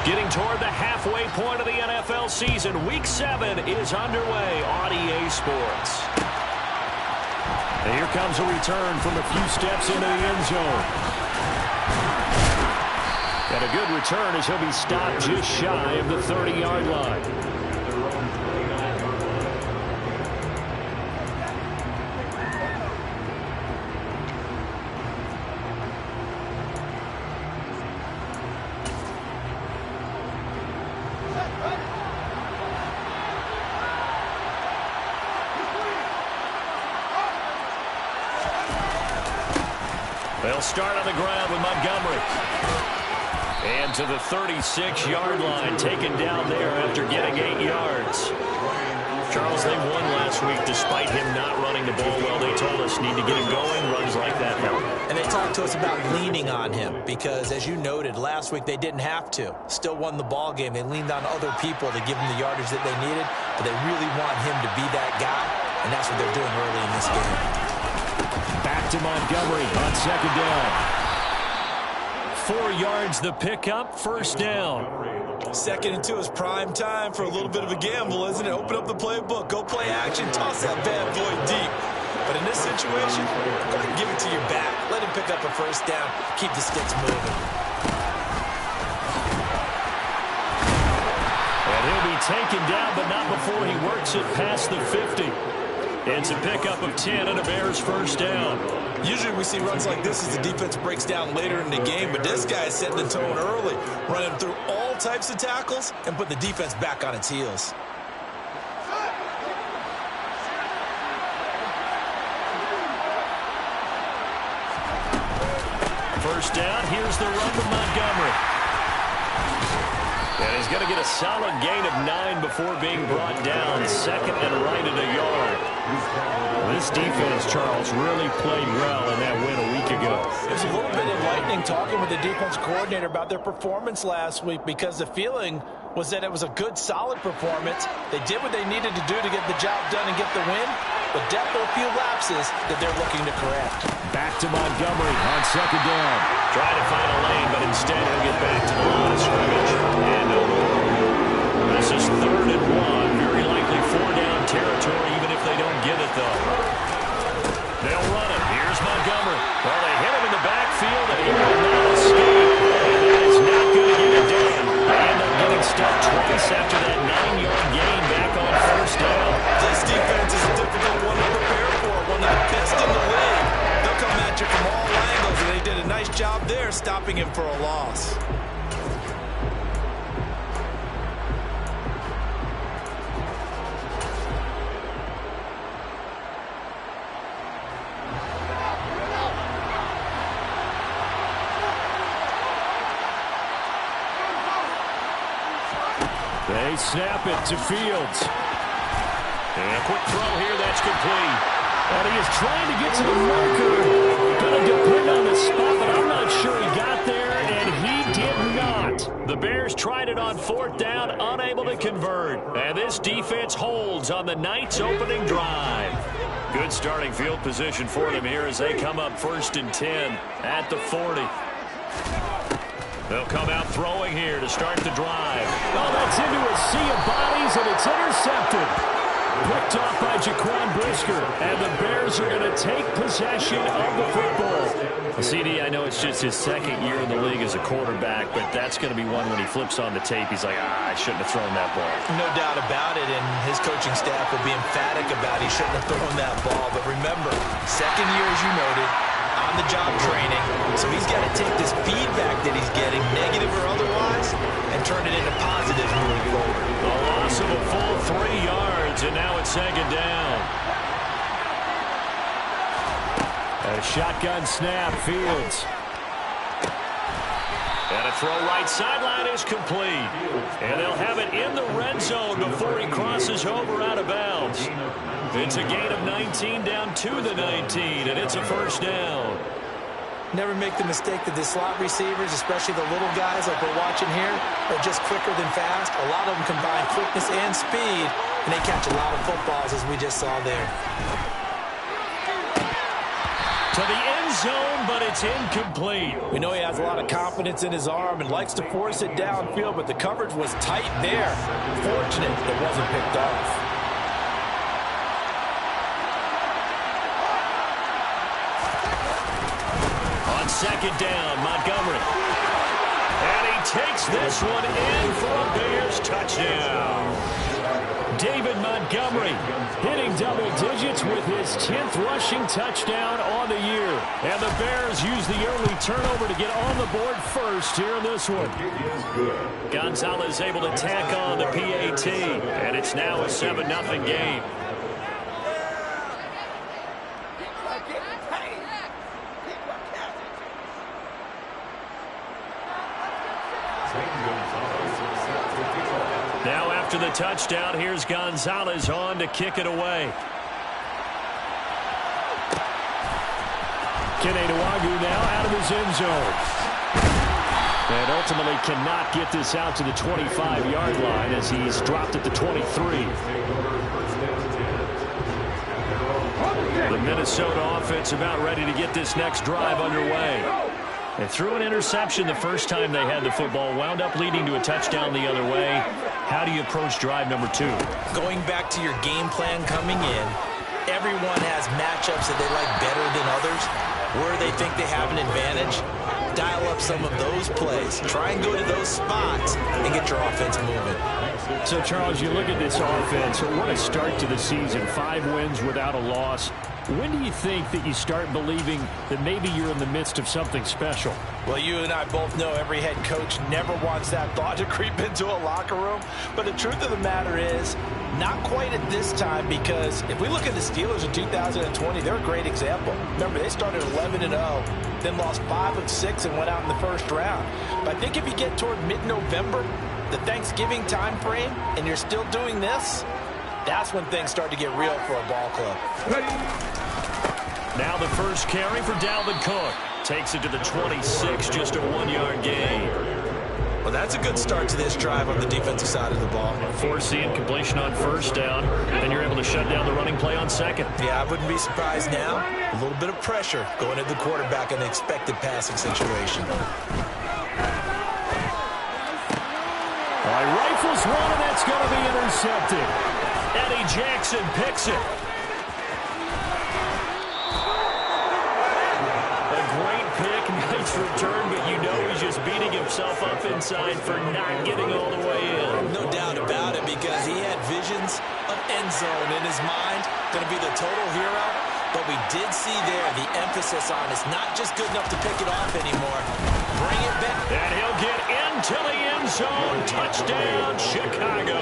Getting toward the halfway point of the NFL season, Week 7 is underway on EA Sports. And here comes a return from a few steps into the end zone. And a good return as he'll be stopped just shy of the 30-yard line. They'll start on the ground with Montgomery. And to the 36-yard line, taken down there after getting 8 yards. Charles, they won last week despite him not running the ball well. They told us need to get him going. Runs like that help. And they talked to us about leaning on him because, as you noted, last week they didn't have to. Still won the ball game. They leaned on other people to give them the yardage that they needed, but they really want him to be that guy, and that's what they're doing early in this game. Back to Montgomery on second down. 4 yards the pickup, first down. 2nd and 2 is prime time for a little bit of a gamble, isn't it? Open up the playbook, go play action, toss that bad boy deep. But in this situation, go ahead and give it to your back. Let him pick up a first down, keep the sticks moving. And he'll be taken down, but not before he works it past the 50. It's a pickup of 10 and a Bears first down. Usually we see runs like this as the defense breaks down later in the game, but this guy is setting the tone early, running through all types of tackles and put the defense back on its heels. First down, here's the run to Montgomery. And he's going to get a solid gain of 9 before being brought down. Second and right at a yard. This defense, Charles, really played well in that win a week ago. It was a little bit enlightening talking with the defense coordinator about their performance last week because the feeling was that it was a good, solid performance. They did what they needed to do to get the job done and get the win, but definitely a few lapses that they're looking to correct. Back to Montgomery on second down. Trying to find a lane, but instead he'll get back to the line of scrimmage. And this is 3rd and 1. Very likely 4-down territory, even if they don't get it, though. They'll run it. Here's Montgomery. Well, they hit him in the backfield, and he will not escape. And that is not going to get it done. They end up getting stuck twice after that 9-yard gain back on first down. This defense is a difficult one to prepare for, one of the best in the league. They'll come at you from all angles, and they did a nice job there stopping him for a loss. They snap it to Fields. And a quick throw here, that's complete. And he is trying to get to the marker. Going to depend on the spot, but I'm not sure he got there, and he did not. The Bears tried it on 4th down, unable to convert. And this defense holds on the night's opening drive. Good starting field position for them here as they come up 1st and 10 at the 40. They'll come out throwing here to start the drive. Oh, that's into a sea of bodies, and it's intercepted. Picked off by Jaquan Brisker, and the Bears are going to take possession of the football. CD, I know it's just his 2nd year in the league as a quarterback, but that's going to be one when he flips on the tape. He's like, I shouldn't have thrown that ball. No doubt about it, and his coaching staff will be emphatic about he shouldn't have thrown that ball. But remember, 2nd year, as you noted, on-the-job training, so he's got to take this feedback that he's getting, negative or otherwise, and turn it into positives moving forward. A loss of a full 3 yards, and now it's 2nd down. A shotgun snap, Fields. And a throw right sideline is complete. And they'll have it in the red zone before he crosses over out of bounds. It's a gain of 19 down to the 19, and it's a first down. Never make the mistake that the slot receivers, especially the little guys like we're watching here, are just quicker than fast. A lot of them combine quickness and speed, and they catch a lot of footballs, as we just saw there. To the end zone, but it's incomplete. We know he has a lot of confidence in his arm and likes to force it downfield, but the coverage was tight there. Fortunate it wasn't picked off. On second down, Montgomery. And he takes this one in for a Bears touchdown. David Montgomery hitting double digits with his 10th rushing touchdown on the year. And the Bears use the early turnover to get on the board first here in this one. Gonzalez able to tack on the PAT, and it's now a 7-0 game. Now after the touchdown, here's Gonzalez on to kick it away. Kene Nwangwu now out of his end zone. And ultimately cannot get this out to the 25-yard line as he's dropped at the 23. The Minnesota offense about ready to get this next drive underway. They threw an interception the first time they had the football, wound up leading to a touchdown the other way. How do you approach drive number 2? Going back to your game plan coming in, everyone has matchups that they like better than others. Where they think they have an advantage, dial up some of those plays. Try and go to those spots and get your offense moving. So, Charles, you look at this offense, what a start to the season. 5 wins without a loss. When do you think that you start believing that maybe you're in the midst of something special? Well, you and I both know every head coach never wants that thought to creep into a locker room. But the truth of the matter is, not quite at this time, because if we look at the Steelers in 2020, they're a great example. Remember, they started 11-0, then lost 5 of 6 and went out in the first round. But I think if you get toward mid-November, the Thanksgiving time frame, and you're still doing this, that's when things start to get real for a ball club. Now the first carry for Dalvin Cook. Takes it to the 26, just a 1-yard gain. Well, that's a good start to this drive on the defensive side of the ball. Forcing completion on first down, then you're able to shut down the running play on second. Yeah, I wouldn't be surprised now. A little bit of pressure going at the quarterback in an expected passing situation. All right, rifles one, and that's going to be intercepted. Eddie Jackson picks it. A great pick, nice return, but you know he's just beating himself up inside for not getting all the way in. No doubt about it, because he had visions of end zone in his mind. Going to be the total hero, but we did see there the emphasis on it's not just good enough to pick it off anymore. Bring it back. And he'll get into the end zone. Touchdown, Chicago.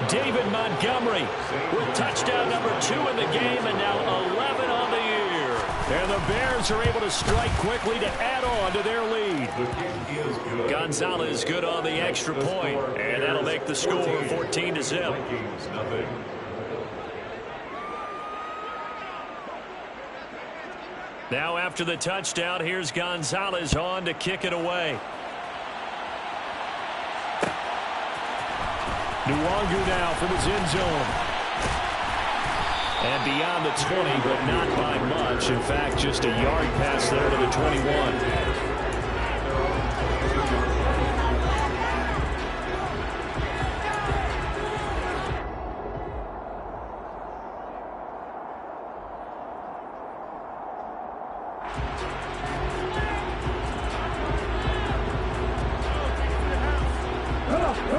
David Montgomery with touchdown number 2 in the game, and now 11 on the year. And the Bears are able to strike quickly to add on to their lead. Gonzalez good on the extra point, and that'll make the score 14-0. Now after the touchdown, here's Gonzalez on to kick it away. Nwangwu now from his end zone. And beyond the 20, but not by much. In fact, just a yard pass there to the 21.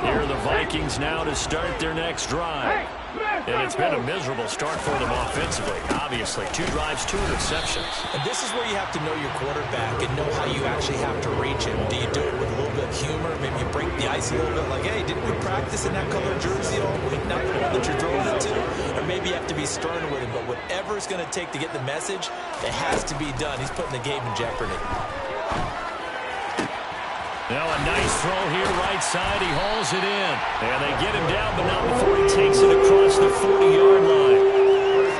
Here are the Vikings now to start their next drive. And it's been a miserable start for them offensively, obviously. 2 drives, 2 interceptions. And this is where you have to know your quarterback and know how you actually have to reach him. Do you do it with a little bit of humor? Maybe you break the ice a little bit, like, hey, didn't we practice in that color jersey all week? Not the one that you're throwing it to? Or maybe you have to be stern with him. But whatever it's going to take to get the message, it has to be done. He's putting the game in jeopardy. Now a nice throw here, right side. He hauls it in. And they get him down, but not before he takes it across the 40-yard line.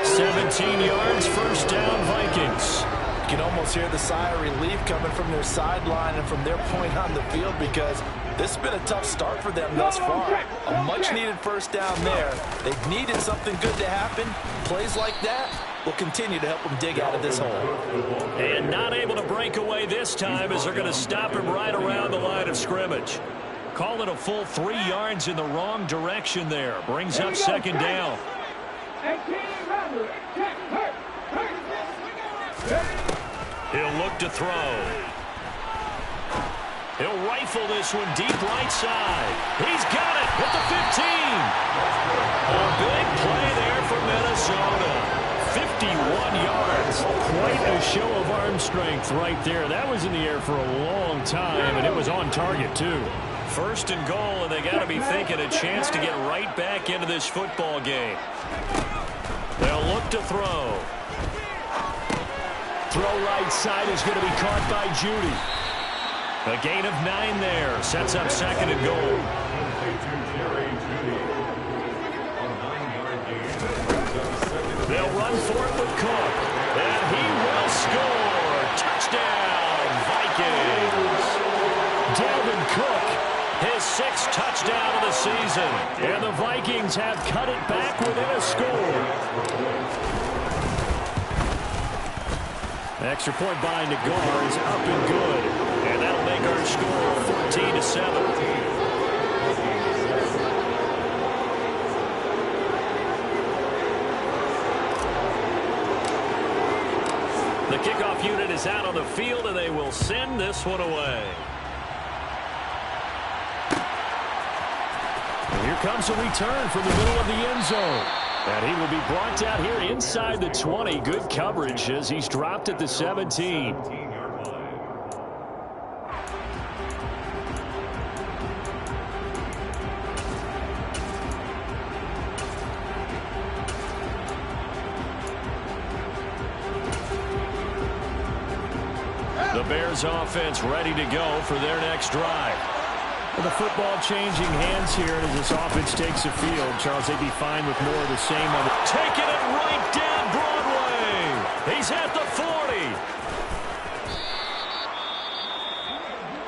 17 yards, first down, Vikings. You can almost hear the sigh of relief coming from their sideline and from their point on the field, because this has been a tough start for them thus far. A much-needed first down there. They've needed something good to happen. Plays like that, will continue to help him dig out of this hole. And not able to break away this time as they're going to stop him right around the line of scrimmage. Call it a full 3 yards in the wrong direction there. Brings up second down. He'll look to throw. He'll rifle this one deep right side. He's got it at the 15. A big play there for Minnesota. 51 yards. Quite a show of arm strength right there. That was in the air for a long time, and it was on target, too. First and goal, and they got to be thinking a chance to get right back into this football game. They'll look to throw. Throw right side is going to be caught by Judy. A gain of 9 there. Sets up second and goal. They'll run for it with Cook. And he will score. Touchdown, Vikings. Dalvin Cook, his 6th touchdown of the season. And the Vikings have cut it back within a score. Extra point by Nagar is up and good. And that'll make our score 14-7. The kickoff unit is out on the field, and they will send this one away. And here comes a return from the middle of the end zone. And he will be brought down here inside the 20. Good coverage as he's dropped at the 17. The Bears offense ready to go for their next drive. Well, the football changing hands here as this offense takes the field. Charles, they'd be fine with more of the same. Taking it right down Broadway. He's at the 40.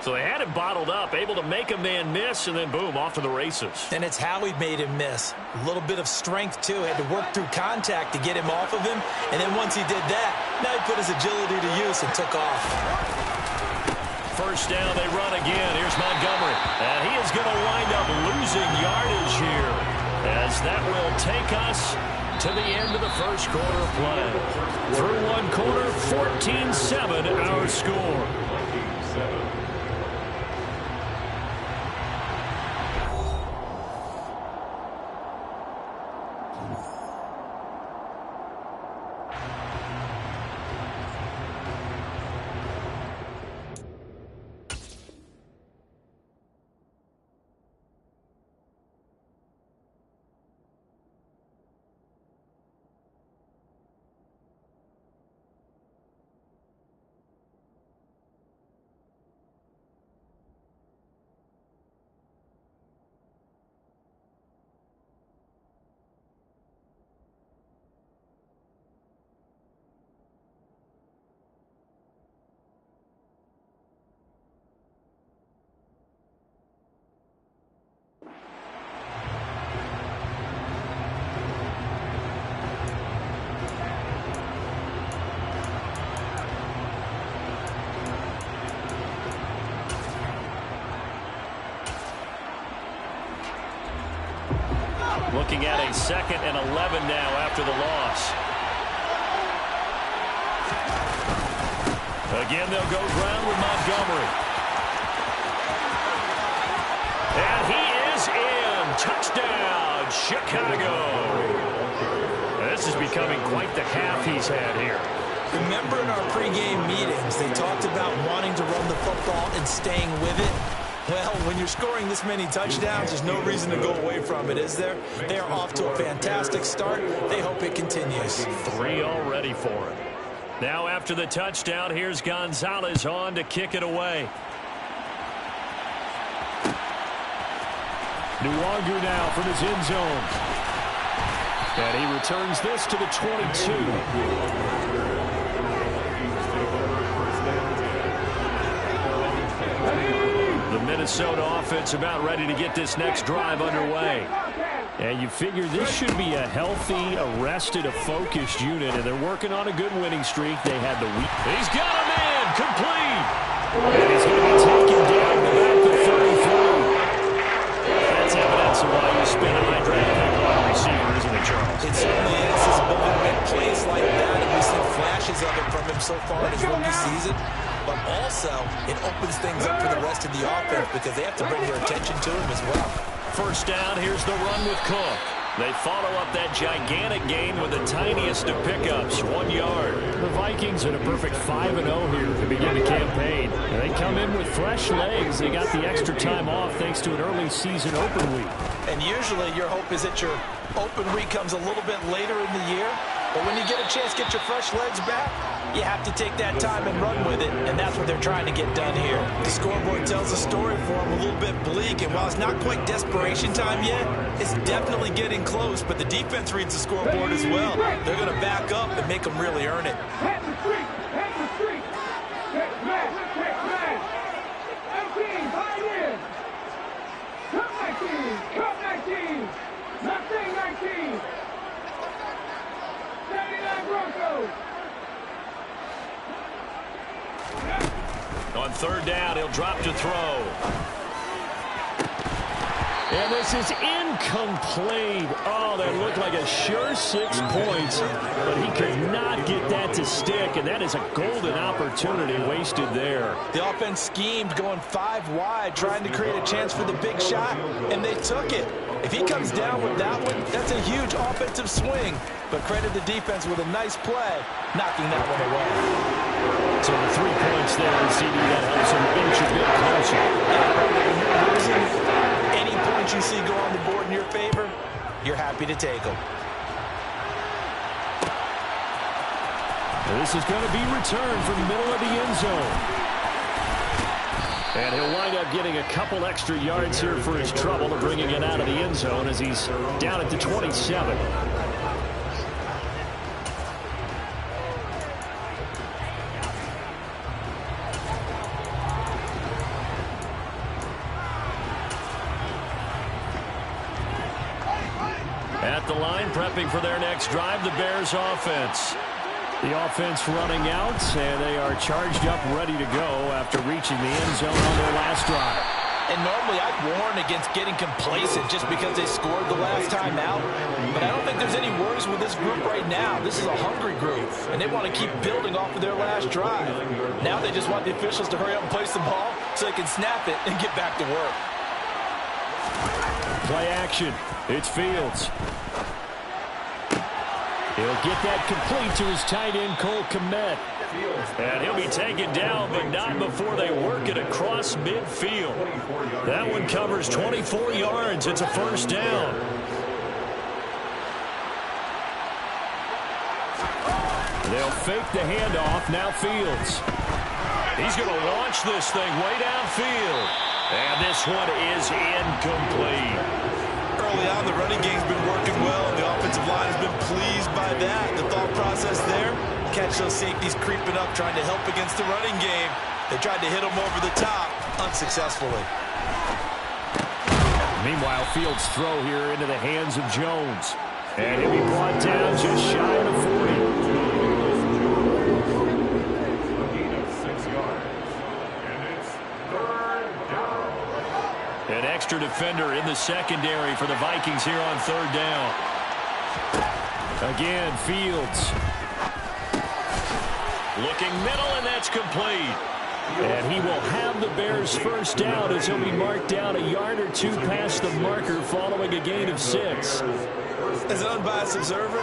So they had him bottled up, able to make a man miss, and then boom, off to the races. And it's how he made him miss. A little bit of strength, too. Had to work through contact to get him off of him. And then once he did that, now he put his agility to use and took off. First down, they run again. Here's Montgomery. And he is going to wind up losing yardage here, as that will take us to the end of the first quarter of play. Through one quarter, 14-7 our score. Looking at a 2nd and 11 now after the loss. Again, they'll go ground with Montgomery. And he is in. Touchdown, Chicago. This is becoming quite the half he's had here. Remember in our pregame meetings, they talked about wanting to run the football and staying with it. Well, when you're scoring this many touchdowns, there's no reason to go away from it, is there? They are off to a fantastic start. They hope it continues. 3 already for him. Now after the touchdown, here's Gonzalez on to kick it away. Nwangu now from his end zone. And he returns this to the 22. The Minnesota offense about ready to get this next drive underway. And you figure this should be a healthy, arrested, a focused unit, and they're working on a good winning streak. They had the week. He's got a man complete. And he's going to be taken down to about the 33. That's evidence of why you spend a high draft pick on a receiver, isn't it, Charles? It certainly is. His ability to make plays like that, and we've seen flashes of it from him so far in his rookie season. But also, it opens things up for the rest of the offense because they have to bring their attention to him as well. First down, here's the run with Cook. They follow up that gigantic gain with the tiniest of pickups, 1 yard. The Vikings at a perfect 5-0 here to begin the campaign. And they come in with fresh legs. They got the extra time off thanks to an early season open week. And usually your hope is that your open week comes a little bit later in the year. But when you get a chance to get your fresh legs back, you have to take that time and run with it, and that's what they're trying to get done here. The scoreboard tells a story for them a little bit bleak, and while it's not quite desperation time yet, it's definitely getting close, but the defense reads the scoreboard as well. They're going to back up and make them really earn it. On third down, he'll drop to throw. And this is incomplete. Oh, that looked like a sure 6 points, but he could not get that to stick, and that is a golden opportunity wasted there. The offense schemed going 5 wide, trying to create a chance for the big shot, and they took it. If he comes down with that one, that's a huge offensive swing. But credit the defense with a nice play, knocking that one away. So the 3 points there, and CD, that helps him inch a bit closer. When you're losing, any points you see go on the board in your favor, you're happy to take them. This is going to be returned from the middle of the end zone. And he'll wind up getting a couple extra yards here for his trouble of bringing it out of the end zone as he's down at the 27. At the line, prepping for their next drive, the Bears offense. The offense running out, and they are charged up, ready to go after reaching the end zone on their last drive. And normally I'd warn against getting complacent just because they scored the last time out. But I don't think there's any worries with this group right now. This is a hungry group, and they want to keep building off of their last drive. Now they just want the officials to hurry up and place the ball so they can snap it and get back to work. Play action. It's Fields. He'll get that complete to his tight end, Cole Kmet. And he'll be taken down, but not before they work it across midfield. That one covers 24 yards. It's a first down. They'll fake the handoff. Now Fields. He's going to launch this thing way downfield. And this one is incomplete. Early on, the running game's been working well, and the offensive line has been pleased by that. The thought process there, catch those safeties creeping up, trying to help against the running game. They tried to hit them over the top, unsuccessfully. Meanwhile, Fields' throw here into the hands of Jones. And he'll be brought down just shy of the 40. An extra defender in the secondary for the Vikings here on third down. Again, Fields. Looking middle, and that's complete. And he will have the Bears first down as he'll be marked down a yard or two past the marker following a gain of 6. As an unbiased observer,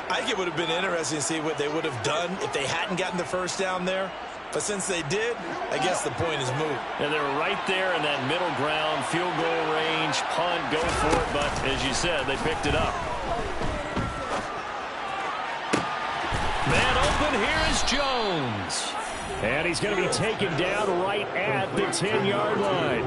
I think it would have been interesting to see what they would have done if they hadn't gotten the first down there. But since they did, I guess the point is moot. And they were right there in that middle ground, field goal range, punt, go for it. But as you said, they picked it up. Man open, here is Jones. And he's going to be taken down right at the 10-yard line.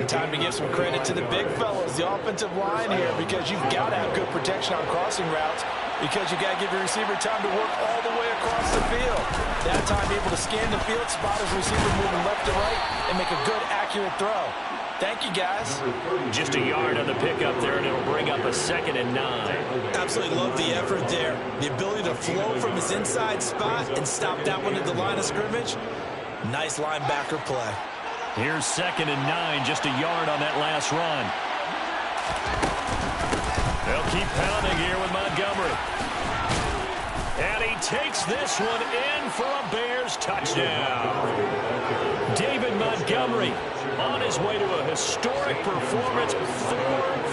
Time to give some credit to the big fellows, the offensive line here, because you've got to have good protection on crossing routes, because you got to give your receiver time to work all the way across the field. That time able to scan the field, spot his receiver moving left to right, and make a good, accurate throw. Thank you, guys. Just a yard on the pickup there, and it'll bring up a 2nd and 9. Absolutely love the effort there. The ability to flow from his inside spot and stop that one at the line of scrimmage. Nice linebacker play. Here's 2nd and 9, just a yard on that last run. They'll keep pounding here with Montgomery. And he takes this one in for a Bears touchdown. David Montgomery on his way to a historic performance, 4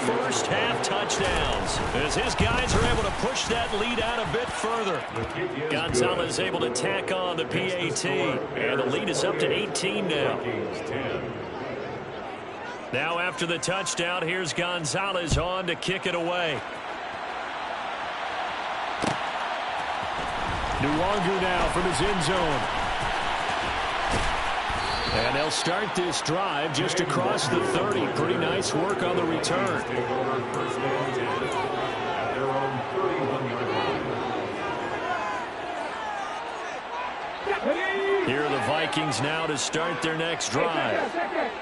first-half touchdowns, as his guys are able to push that lead out a bit further. Gonzalez able to tack on the PAT, and the lead is up to 18 now. Now after the touchdown, here's Gonzalez on to kick it away. Nwangu now from his end zone. And they'll start this drive just across the 30. Pretty nice work on the return. Here are the Vikings now to start their next drive.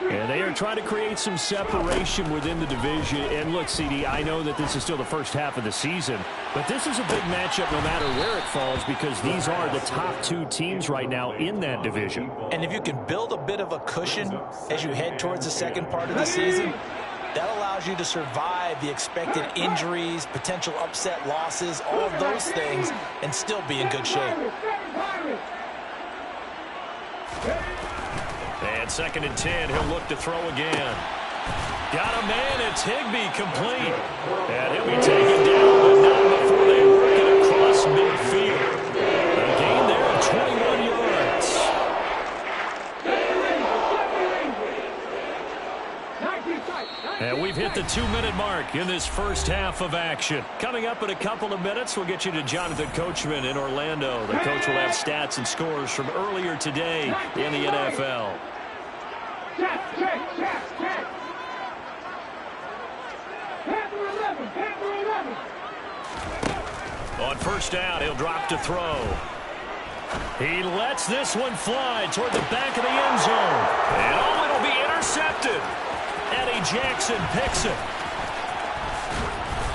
And they are trying to create some separation within the division. And look, CD, I know that this is still the first half of the season, but this is a big matchup no matter where it falls, because these are the top 2 teams right now in that division. And if you can build a bit of a cushion as you head towards the second part of the season, that allows you to survive the expected injuries, potential upset losses, all of those things, and still be in good shape. And 2nd and 10, he'll look to throw again. Got a man, it's Higbee, complete. And he'll be taken down, but not before they work it across midfield. A gain there of 21 yards. And we've hit the 2-minute mark in this first half of action. Coming up in a couple of minutes, we'll get you to Jonathan Coachman in Orlando. The coach will have stats and scores from earlier today in the NFL. On first down, he'll drop to throw. He lets this one fly toward the back of the end zone. And oh, it'll be intercepted. Eddie Jackson picks it.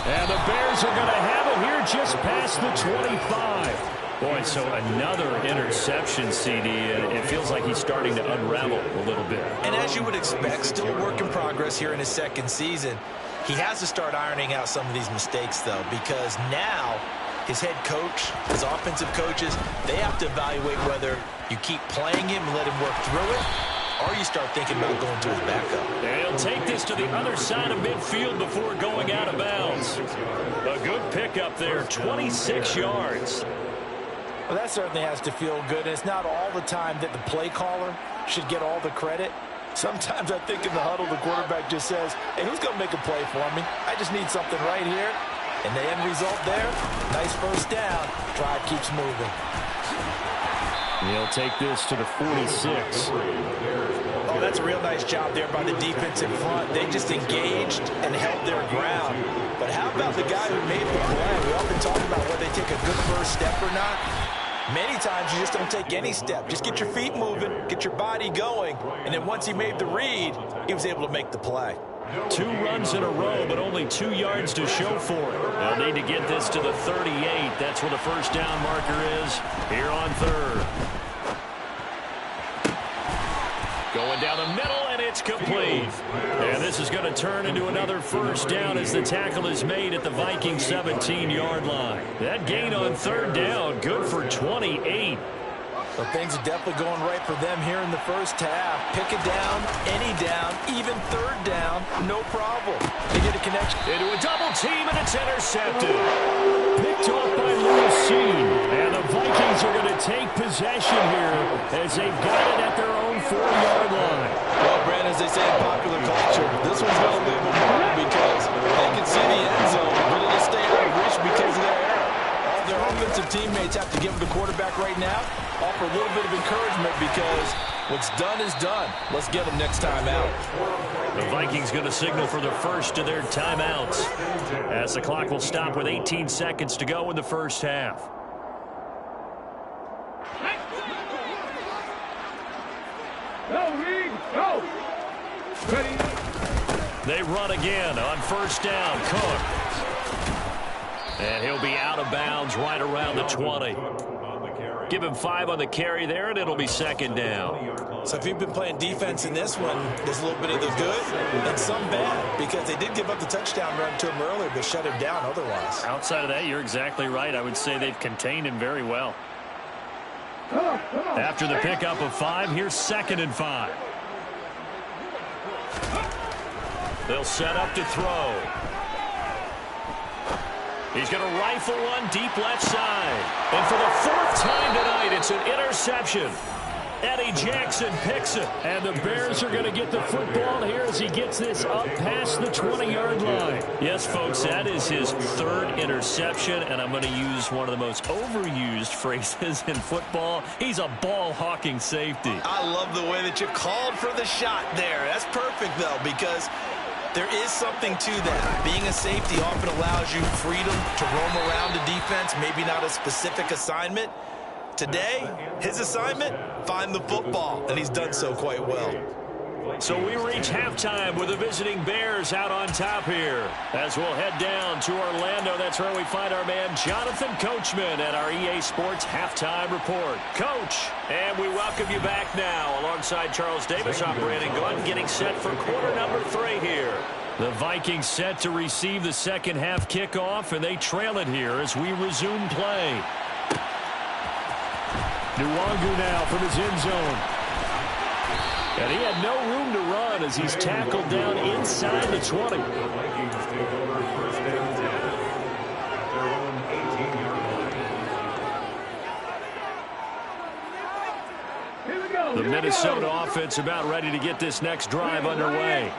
And the Bears are going to have it here just past the 25. Boy, so another interception, CD. It feels like he's starting to unravel a little bit. And as you would expect, still a work in progress here in his second season. He has to start ironing out some of these mistakes, though, because now his head coach, his offensive coaches, they have to evaluate whether you keep playing him and let him work through it, or you start thinking about going to his backup. And he'll take this to the other side of midfield before going out of bounds. A good pickup there, 26 yards. Well, that certainly has to feel good. And it's not all the time that the play caller should get all the credit. Sometimes I think in the huddle, the quarterback just says, hey, who's going to make a play for me? I just need something right here. And the end result there, nice first down. Drive keeps moving. He'll take this to the 46. Oh, that's a real nice job there by the defense in front. They just engaged and held their ground. But how about the guy who made the play? We often talk about whether they take a good first step or not. Many times you just don't take any step. Just get your feet moving, get your body going, and then once he made the read, he was able to make the play. 2 runs in a row, but only 2 yards to show for it. They'll need to get this to the 38. That's where the first down marker is here on third. Going down the middle, and it's complete. And this is going to turn into another first down as the tackle is made at the Vikings 17-yard line. That gain on third down, good for 28. Well, things are definitely going right for them here in the first half. Pick it down, any down, even third down, no problem. They get a connection. Into a double team, and it's intercepted. Picked off by Lucine. And the Vikings are going to take possession here as they've got it at their own 4-yard line. Well, Brandon, as they say in popular culture, this one's going to leave a mark because they can see the end zone, but it'll stay out of reach because of their error. All their offensive teammates have to give them the quarterback right now, offer a little bit of encouragement because what's done is done. Let's get them next time out. The Vikings going to signal for the first of their timeouts as the clock will stop with 18 seconds to go in the first half. Go, Reed, go! They run again on first down. Cook. And he'll be out of bounds right around the 20. Give him 5 on the carry there, and it'll be second down. So if you've been playing defense in this one, there's a little bit of the good and some bad, because they did give up the touchdown run to him earlier, but shut him down otherwise. Outside of that, you're exactly right. I would say they've contained him very well. After the pickup of 5, here's 2nd and 5. They'll set up to throw. He's going to rifle one deep left side. And for the 4th time tonight, it's an interception. Eddie Jackson picks it. And the Bears are going to get the football here as he gets this up past the 20-yard line. Yes, folks, that is his 3rd interception, and I'm going to use one of the most overused phrases in football. He's a ball-hawking safety. I love the way that you called for the shot there. That's perfect, though, because there is something to that. Being a safety often allows you freedom to roam around the defense, maybe not a specific assignment. Today, his assignment, find the football, and he's done so quite well. So we reach halftime with the visiting Bears out on top here. As we'll head down to Orlando, that's where we find our man Jonathan Coachman at our EA Sports Halftime Report. Coach, and we welcome you back now alongside Charles Davis. I'm Brandon Gaudin getting set for quarter number 3 here. The Vikings set to receive the second half kickoff, and they trail it here as we resume play. Nwangu now from his end zone. And he had no room to run as he's tackled down inside the 20. The Minnesota offense about ready to get this next drive underway.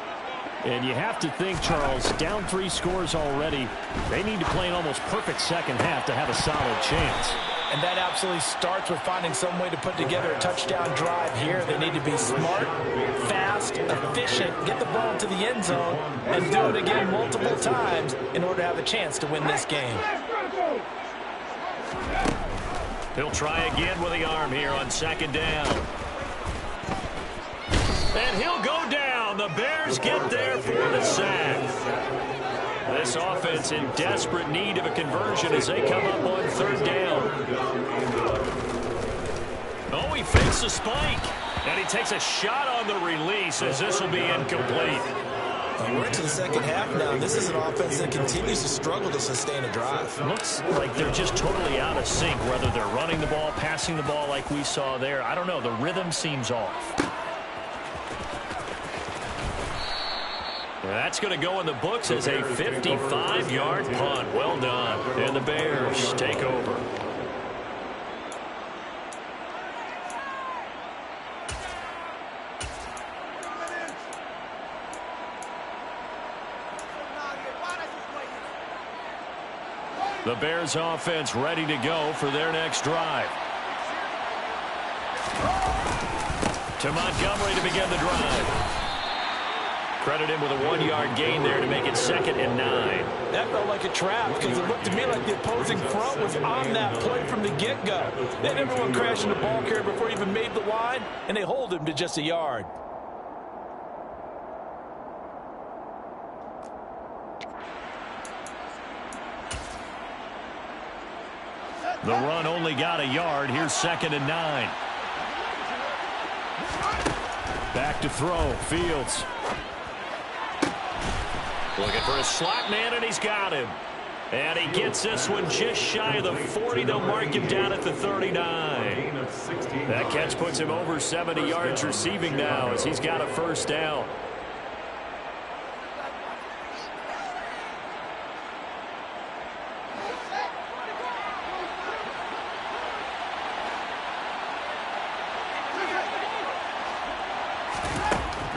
And you have to think, Charles, down 3 scores already. They need to play an almost perfect second half to have a solid chance. And that absolutely starts with finding some way to put together a touchdown drive here. They need to be smart, fast, efficient, get the ball into the end zone, and do it again multiple times in order to have a chance to win this game. He'll try again with the arm here on second down. And he'll go down. The Bears get there for the sack. This offense in desperate need of a conversion as they come up on 3rd down. Oh, he fakes a spike. And he takes a shot on the release as this will be incomplete. We're into the second half now. This is an offense that continues to struggle to sustain a drive. Looks like they're just totally out of sync, whether they're running the ball, passing the ball like we saw there. I don't know. The rhythm seems off. That's going to go in the books as a 55-yard punt. Well done. And the Bears take over. The Bears offense ready to go for their next drive. To Montgomery to begin the drive. Credit him with a 1-yard gain there to make it 2nd and 9. That felt like a trap because it looked to me like the opposing front was on that play from the get-go. They had everyone crashing the ball carrier before he even made the line, and they hold him to just a yard. The run only got a yard. Here's 2nd and 9. Back to throw. Fields. Looking for a slot man, and he's got him. And he gets this one just shy of the 40. They'll mark him down at the 39. That catch puts him over 70 yards receiving now as he's got a 1st down.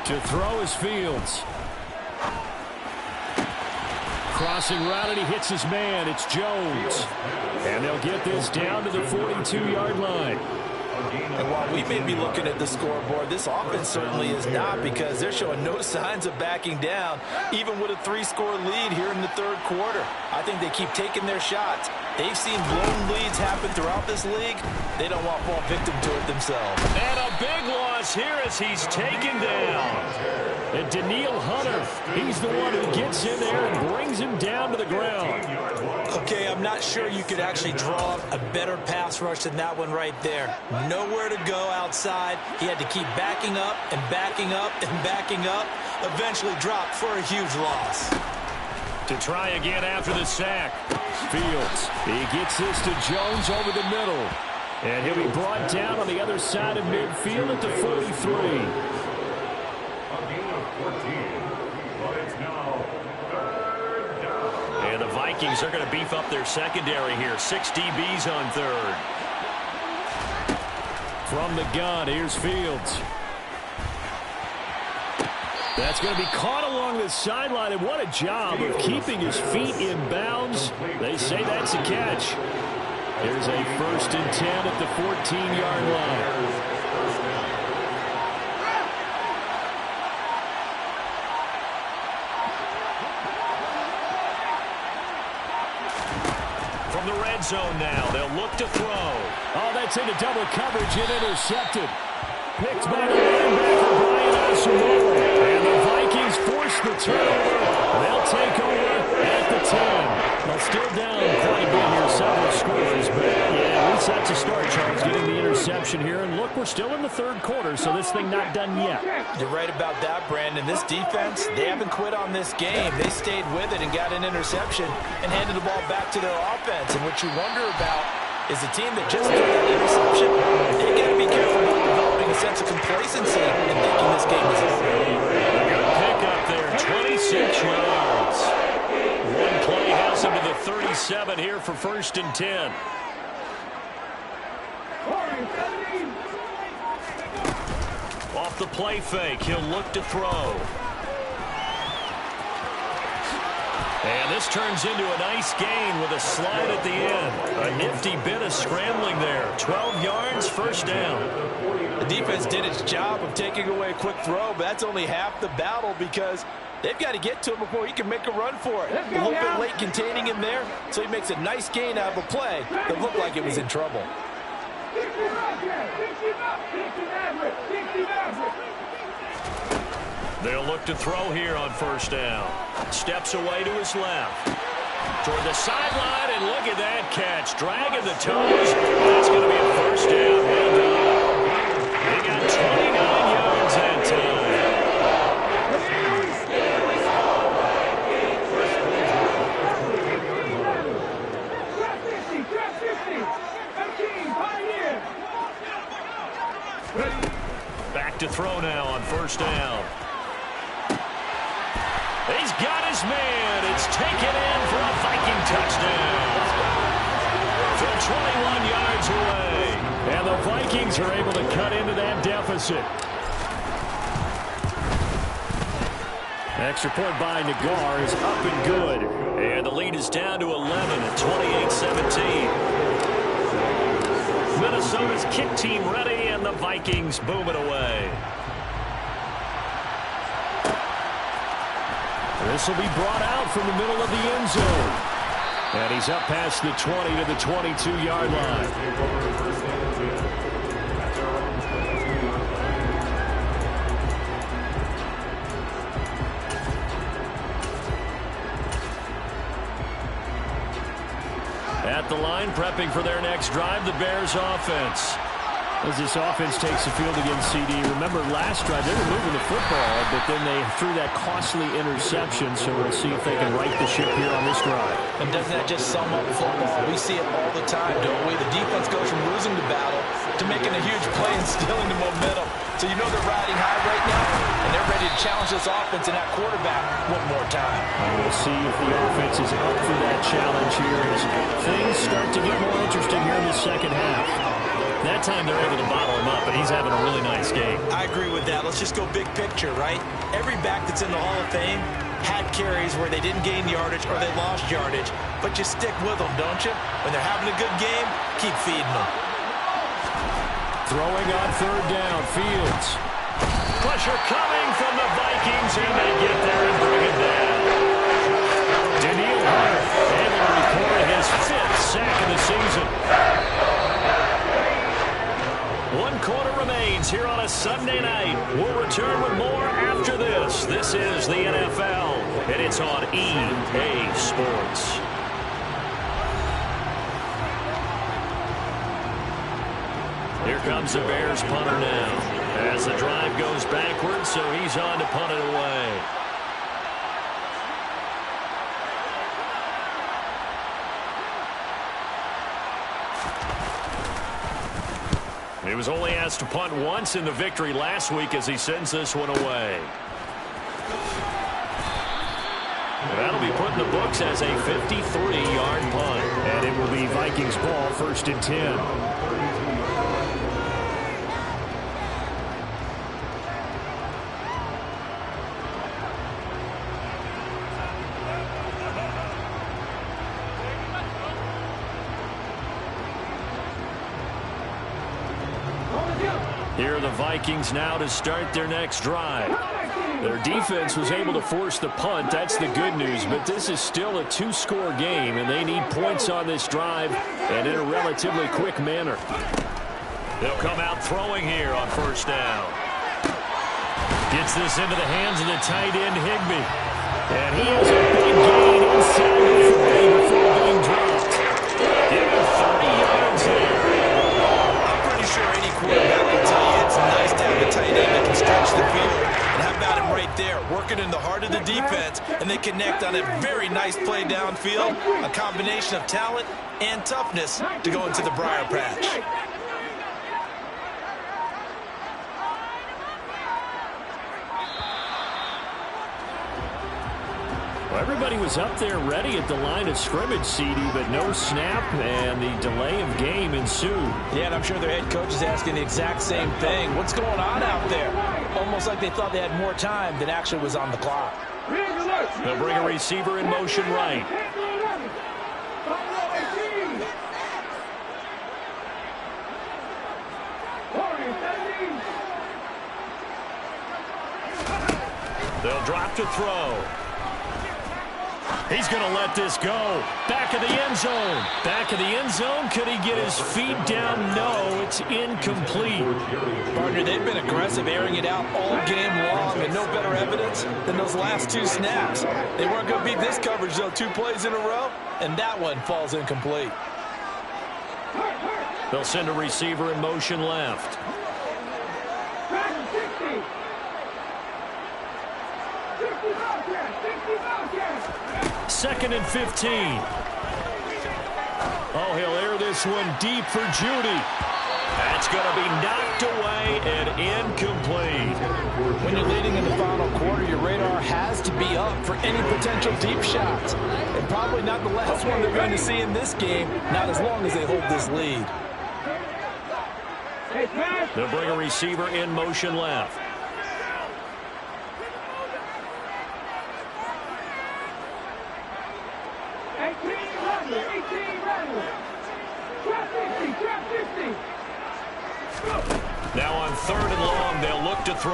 To throw is Fields. Crossing route, and he hits his man. It's Jones. And they'll get this down to the 42-yard line. And while we may be looking at the scoreboard, this offense certainly is not, because they're showing no signs of backing down, even with a 3-score lead here in the 3rd quarter. I think they keep taking their shots, They've seen blown leads happen throughout this league. They don't want to fall victim to it themselves. And a big loss here as he's taken down. And Danielle Hunter, he's the one who gets in there and brings him down to the ground. Okay, I'm not sure you could actually draw up a better pass rush than that one right there. Nowhere to go outside. He had to keep backing up and backing up and backing up. Eventually dropped for a huge loss. To try again after the sack. Fields, he gets this to Jones over the middle. And he'll be brought down on the other side of midfield at the 43. And the Vikings are going to beef up their secondary here. 6 DBs on third. From the gun, here's Fields. That's going to be caught along the sideline, and what a job of keeping his feet in bounds. They say that's a catch. There's a 1st and 10 at the 14-yard line. From the red zone now, they'll look to throw. Oh, that's into double coverage and intercepted. Picked by the linebacker, Brian Asamoah. And the Vikings force the turnover. They'll take over at the 10. Well, still down quite a bit here, several scores. But, yeah, at least that's a start, Charles, getting the interception here. And, look, we're still in the third quarter, so this thing not done yet. You're right about that, Brandon. This defense, they haven't quit on this game. They stayed with it and got an interception and handed the ball back to their offense. And what you wonder about is the team that just threw that interception, they got to be careful about developing a sense of complacency and thinking this game is over. They're going to pick up there 26 yards. One play has him to the 37 here for 1st and 10. Off the play fake, he'll look to throw. And this turns into a nice gain with a slide at the end. A nifty bit of scrambling there. 12 yards, 1st down. The defense did its job of taking away a quick throw, but that's only half the battle because they've got to get to him before he can make a run for it. A little bit late containing him there, so he makes a nice gain out of a play that looked like it was in trouble. They'll look to throw here on 1st down. Steps away to his left. Toward the sideline, and look at that catch. Dragging the toes. That's going to be a 1st down. They got 29 yards that time. Back to throw now on 1st down. He's got his man. It's taken in for a Viking touchdown. From 21 yards away. And the Vikings are able to cut into that deficit. Extra point by Nagar is up and good. And the lead is down to 11 at 28-17. Minnesota's kick team ready, and the Vikings boom it away. This will be brought out from the middle of the end zone. And he's up past the 20 to the 22-yard line. At the line, prepping for their next drive, the Bears offense. As this offense takes the field against CD. Remember, last drive, they were moving the football, but then they threw that costly interception, so we'll see if they can right the ship here on this drive. And doesn't that just sum up football? We see it all the time, don't we? The defense goes from losing the battle to making a huge play and stealing the momentum. So you know they're riding high right now, and they're ready to challenge this offense and that quarterback one more time. And we'll see if the offense is up for that challenge here as things start to get more interesting here in the second half. That time they're able to bottle him up, but he's having a really nice game. I agree with that. Let's just go big picture, right? Every back that's in the Hall of Fame had carries where they didn't gain yardage or they lost yardage, but you stick with them, don't you? When they're having a good game, keep feeding them. Throwing on 3rd down, Fields. Pressure coming from the Vikings, and they get there and bring it down. Danielle Hunter able to record his 5th sack Third quarter remains here on a Sunday night. We'll return with more after this. This is the NFL, and it's on EA Sports. Here comes the Bears punter now. As the drive goes backwards, so he's on to punt it away. He was only asked to punt once in the victory last week as he sends this one away. That'll be put in the books as a 53-yard punt. And it will be Vikings ball, 1st and 10. Here are the Vikings now to start their next drive. Their defense was able to force the punt. That's the good news. But this is still a 2-score game, and they need points on this drive and in a relatively quick manner. They'll come out throwing here on 1st down. Gets this into the hands of the tight end, Higbee. And he has a big gain inside the 40 before being dropped. Give him 30 yards there. I'm pretty sure any quarterback can tell you it's nice to have a tight end that can stretch the field. And how about him right there, working in the heart of the defense, and they connect on a very nice play downfield, a combination of talent and toughness to go into the briar patch. Well, everybody was up there ready at the line of scrimmage, CD, but no snap, and the delay of game ensued. Yeah, and I'm sure their head coach is asking the exact same thing. What's going on out there? Almost like they thought they had more time than actually was on the clock. They'll bring a receiver in motion right. They'll drop to throw. He's going to let this go. Back of the end zone. Back of the end zone. Could he get his feet down? No, it's incomplete. Partner, they've been aggressive, airing it out all game long, and no better evidence than those last 2 snaps. They weren't going to beat this coverage, though, 2 plays in a row, and that one falls incomplete. They'll send a receiver in motion left. 2nd and 15. Oh, he'll air this one deep for Judy. That's going to be knocked away and incomplete. When you're leading in the final quarter, your radar has to be up for any potential deep shots. And probably not the last one they're going to see in this game, not as long as they hold this lead. They'll bring a receiver in motion left. Now on 3rd and long, they'll look to throw.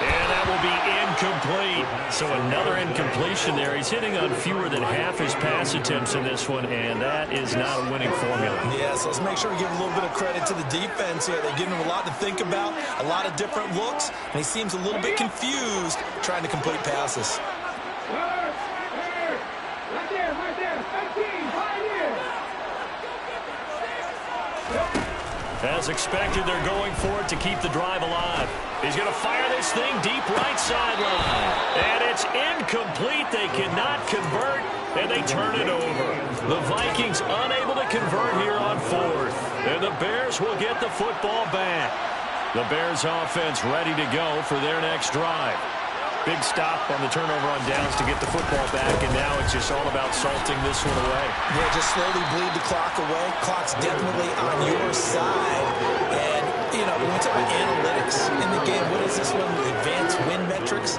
And that will be incomplete. So another incompletion there. He's hitting on fewer than half his pass attempts in this one, and that is not a winning formula. Yeah, so let's make sure we give a little bit of credit to the defense here. They're giving him a lot to think about, a lot of different looks, and he seems a little bit confused trying to complete passes. As expected, they're going for it to keep the drive alive. He's going to fire this thing deep right sideline. And it's incomplete. They cannot convert, and they turn it over. The Vikings unable to convert here on 4th. And the Bears will get the football back. The Bears offense ready to go for their next drive. Big stop on the turnover on downs to get the football back, and now it's just all about salting this one away. Yeah, just slowly bleed the clock away. Clock's definitely on your side. And, you know, when we talk about analytics in the game, what is this one? Advanced win metrics?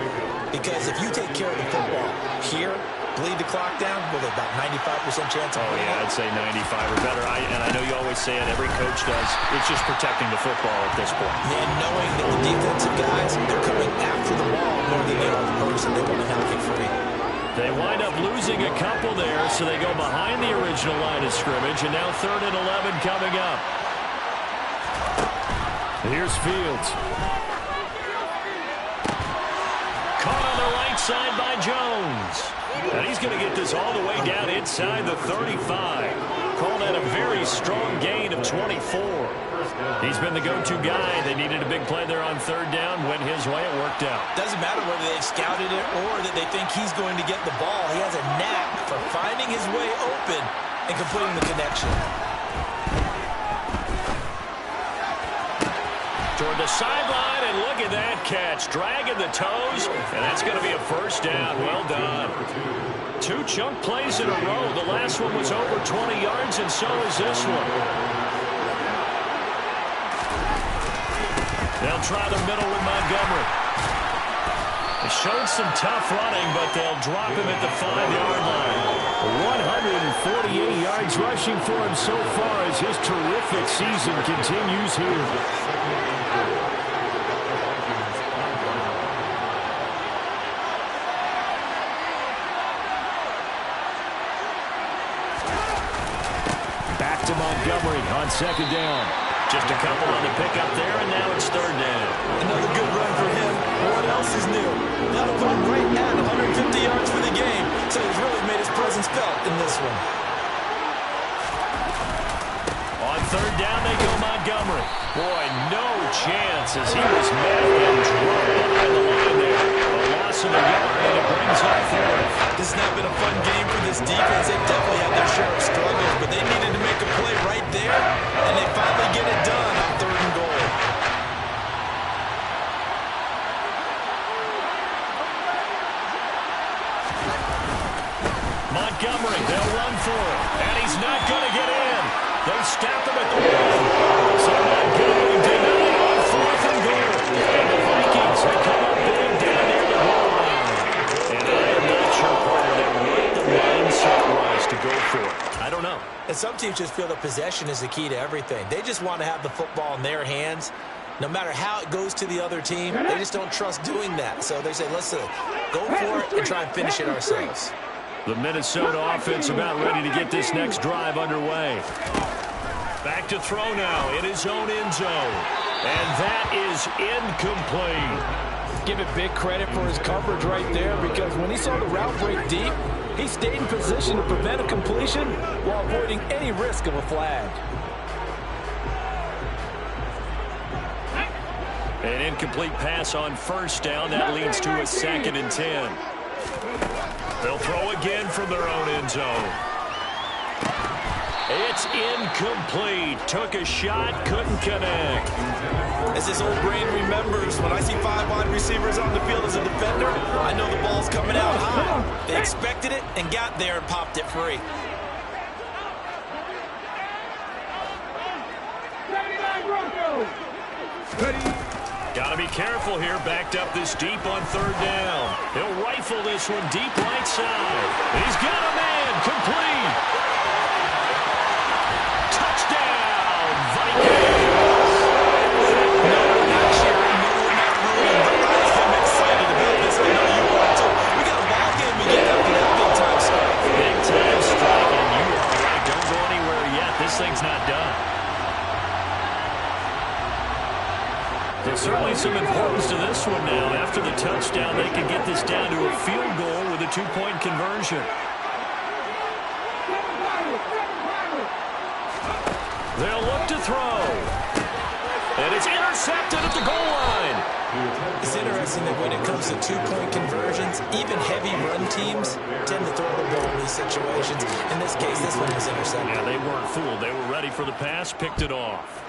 Because if you take care of the football here, bleed the clock down with about 95% chance of winning. Yeah, I'd say 95 or better. And I know you always say it, every coach does. It's just protecting the football at this point. And knowing that the defensive guys, they're coming after the ball more than they are the person. They want to knock it free. They wind up losing a couple there, so they go behind the original line of scrimmage, and now 3rd and 11 coming up. Here's Fields. Caught on the right side by Jones. And he's going to get this all the way down inside the 35. Called that a very strong gain of 24. He's been the go-to guy. They needed a big play there on third down. Went his way. It worked out. Doesn't matter whether they've scouted it or that they think he's going to get the ball. He has a knack for finding his way open and completing the connection. Toward the sideline, and look at that catch. Dragging the toes, and that's going to be a first down. Well done. 2 chunk plays in a row. The last one was over 20 yards, and so is this one. They'll try the middle with Montgomery. They showed some tough running, but they'll drop him at the 5-yard line. 148 yards rushing for him so far as his terrific season continues here. Back to Montgomery on second down. Just a couple on the pickup there, and now it's third down. Another good run for him. What else is new? That'll put him right at 150 yards for the game, so he's really made his presence felt in this one. On third down, they go Montgomery. Boy, no chance as he was met and dropped behind the line there. A loss of a yard, and it brings up fourth. This has not been a fun game for this defense. They've definitely had their share of struggles, but they needed to make a play right there, and they finally get it done on third and goal. Montgomery, they'll run for it, and he's not going to get in. They stop him at the 1. So Montgomery denied on 4th and goal. And the Vikings have come up big down near the goal line. And I am not sure, Carter, that what the mindset was to go for it. I don't know. And some teams just feel that possession is the key to everything. They just want to have the football in their hands. No matter how it goes to the other team, they just don't trust doing that. So they say, listen, go for it and try and finish it ourselves. The Minnesota offense about ready to get this next drive underway. Back to throw now in his own end zone. And that is incomplete. Give it big credit for his coverage right there, because when he saw the route break deep, he stayed in position to prevent a completion while avoiding any risk of a flag. An incomplete pass on first down. That leads to a 2nd and 10. They'll throw again from their own end zone. It's incomplete. Took a shot, couldn't connect. As his old brain remembers, when I see 5 wide receivers on the field as a defender, I know the ball's coming out high. They expected it and got there and popped it free. Got to be careful here. Backed up this deep on third down. He'll rifle this one deep right side. He's got a man. Complete. Touchdown, Vikings. No, we're not cheering. No, we're not rooting. But I'm excited about this. I know you are too. We got a ball game again after that big-time strike. Big-time strike, and you are right. Don't go anywhere yet. This thing's not done. There's certainly some importance to this one now. After the touchdown, they can get this down to a field goal with a 2-point conversion. They'll look to throw. And it's intercepted at the goal line. It's interesting that when it comes to 2-point conversions, even heavy run teams tend to throw the ball in these situations. In this case, this one was intercepted. Yeah, they weren't fooled. They were ready for the pass, picked it off.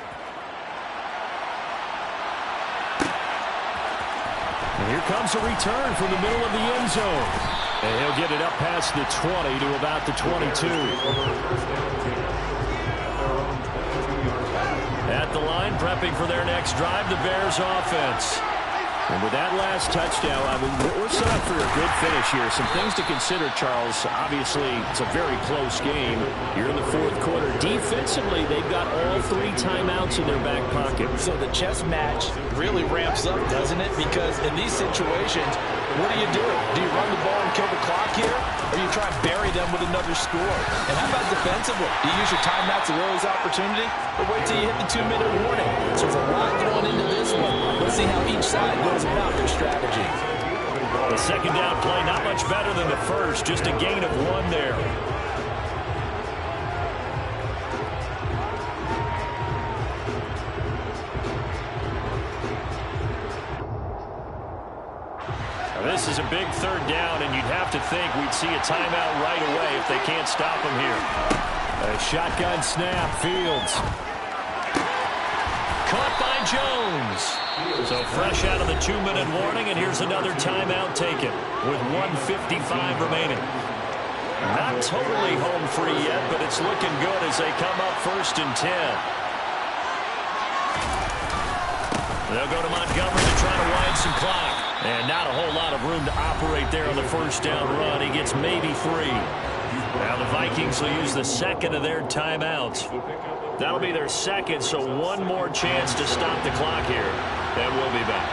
And here comes a return from the middle of the end zone. And he'll get it up past the 20 to about the 22. At the line, prepping for their next drive, the Bears offense. And with that last touchdown, I mean, we're set up for a good finish here. Some things to consider, Charles. Obviously, it's a very close game. You're in the 4th quarter. Defensively, they've got all 3 timeouts in their back pocket. So the chess match really ramps up, doesn't it? Because in these situations, What do? Do you run the ball and kill the clock here? Or you try and bury them with another score? And how about defensively? Do you use your timeouts to early opportunity? Or wait till you hit the 2-minute warning? So there's a lot going into this one. Let's see how each side goes about their strategy. The second down play, not much better than the first. Just a gain of 1 there. This is a big third down, and you'd have to think we'd see a timeout right away if they can't stop him here. A shotgun snap, Fields. Caught by Jones. So fresh out of the 2-minute warning, and here's another timeout taken with 1:55 remaining. Not totally home free yet, but it's looking good as they come up 1st and 10. They'll go to Montgomery to try to wind some clock. And not a whole lot of room to operate there on the first down run. He gets maybe 3. Now the Vikings will use the second of their timeouts. That'll be their second, so one more chance to stop the clock here. And we'll be back.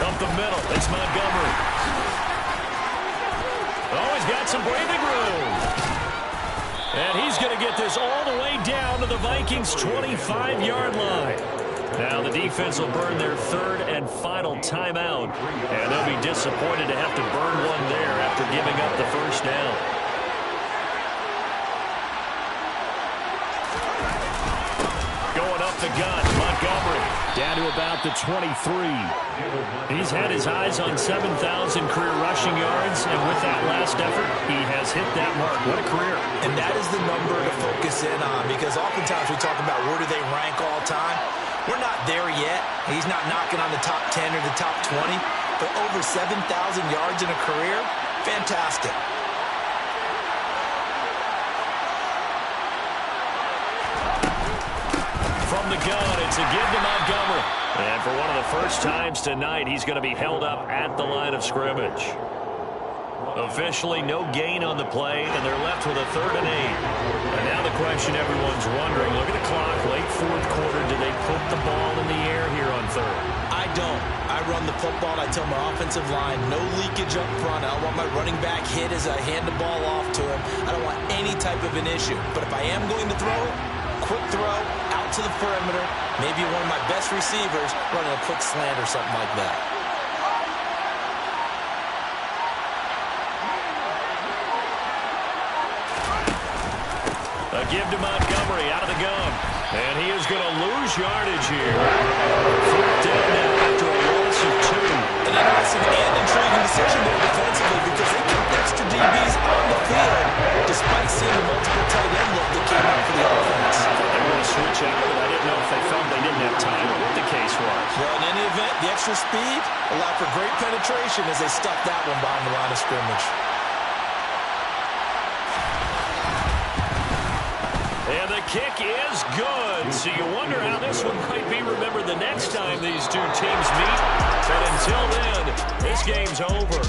Up the middle, it's Montgomery. Oh, he's got some breathing room. And he's going to get this all the way down to the Vikings' 25-yard line. Now the defense will burn their third and final timeout. And they'll be disappointed to have to burn one there after giving up the first down. Going up the gut, Montgomery. Down to about the 23. He's had his eyes on 7,000 career rushing yards, and with that last effort, he has hit that mark. What a career. And that is the number to focus in on, because oftentimes we talk about where do they rank all time. We're not there yet. He's not knocking on the top 10 or the top 20, but over 7,000 yards in a career, fantastic. From the gun, it's a give to Montgomery. And for one of the first times tonight, he's going to be held up at the line of scrimmage. Officially, no gain on the play, and they're left with a 3rd and 8. And now the question everyone's wondering, look at the clock, late 4th quarter, do they put the ball in the air here on 3rd? I don't. I run the football. I tell my offensive line, no leakage up front. I don't want my running back hit as I hand the ball off to him. I don't want any type of an issue. But if I am going to throw it, quick throw, out to the perimeter, maybe one of my best receivers running a quick slant or something like that. A give to Montgomery out of the gun. And he is going to lose yardage here. 4th down now after a loss of 2. An interesting and intriguing decision there defensively, because they kept extra DBs on the field despite seeing the multiple tight end look that came out for the offense. They were going to switch out, but I didn't know if they felt they didn't have time or what the case was. Well, in any event, the extra speed allowed for great penetration as they stuffed that one behind the line of scrimmage. And the kick is good. So you wonder how this one might be remembered the next time these two teams meet. But until then, this game's over.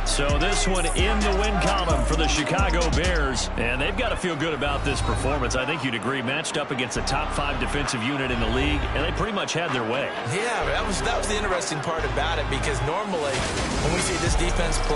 So this one in the win column for the Chicago Bears. And they've got to feel good about this performance. I think you'd agree, matched up against a top 5 defensive unit in the league, and they pretty much had their way. Yeah, that was the interesting part about it, because normally when we see this defense play,